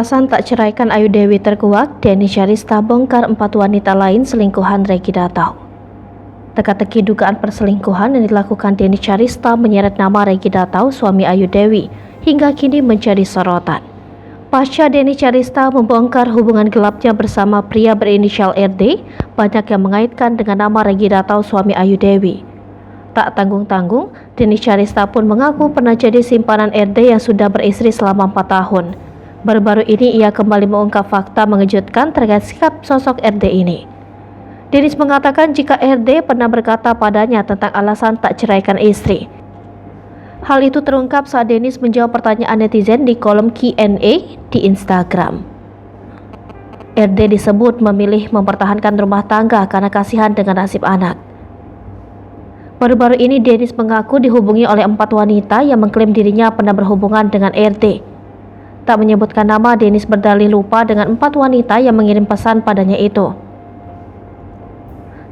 alasan tak ceraikan Ayu Dewi terkuak, Denny Syarista bongkar 4 wanita lain selingkuhan Reggy Datau. Teka-teki dugaan perselingkuhan yang dilakukan Denny Syarista menyeret nama Reggy Datau, suami Ayu Dewi, hingga kini menjadi sorotan. Pasca Denny Syarista membongkar hubungan gelapnya bersama pria berinisial RD, banyak yang mengaitkan dengan nama Reggy Datau, suami Ayu Dewi. Tak tanggung-tanggung, Denny Syarista pun mengaku pernah jadi simpanan RD yang sudah beristri selama 4 tahun. Baru-baru ini ia kembali mengungkap fakta mengejutkan terkait sikap sosok RD ini. Dennis mengatakan jika RD pernah berkata padanya tentang alasan tak ceraikan istri. Hal itu terungkap saat Dennis menjawab pertanyaan netizen di kolom Q&A di Instagram. RD disebut memilih mempertahankan rumah tangga karena kasihan dengan nasib anak. Baru-baru ini Dennis mengaku dihubungi oleh 4 wanita yang mengklaim dirinya pernah berhubungan dengan RD. Tak menyebutkan nama, Dennis berdalih lupa dengan 4 wanita yang mengirim pesan padanya itu.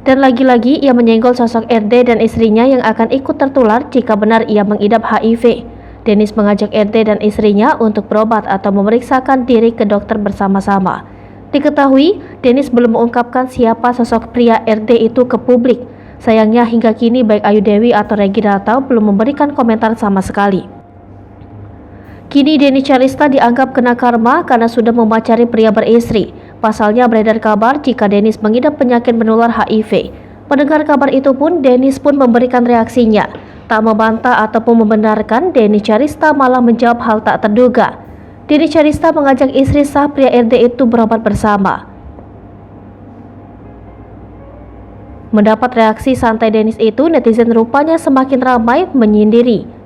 Dan lagi-lagi ia menyenggol sosok RD dan istrinya yang akan ikut tertular jika benar ia mengidap HIV. Dennis mengajak RD dan istrinya untuk berobat atau memeriksakan diri ke dokter bersama-sama. Diketahui, Dennis belum mengungkapkan siapa sosok pria RD itu ke publik. Sayangnya hingga kini baik Ayu Dewi atau Reggy Datau belum memberikan komentar sama sekali. Kini Denny Syarista dianggap kena karma karena sudah memacari pria beristri. Pasalnya beredar kabar jika Dennis mengidap penyakit menular HIV. Mendengar kabar itu pun, Dennis pun memberikan reaksinya. Tak membantah ataupun membenarkan, Denny Syarista malah menjawab hal tak terduga. Denny Syarista mengajak istri sah pria RD itu berobat bersama. Mendapat reaksi santai Dennis itu, netizen rupanya semakin ramai menyindiri.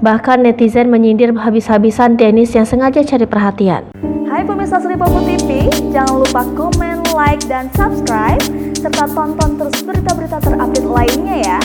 Bahkan netizen menyindir habis-habisan Dennis yang sengaja cari perhatian. Hai pemirsa Sri Popo TV, jangan lupa komen, like, dan subscribe, serta tonton terus berita-berita terupdate lainnya ya.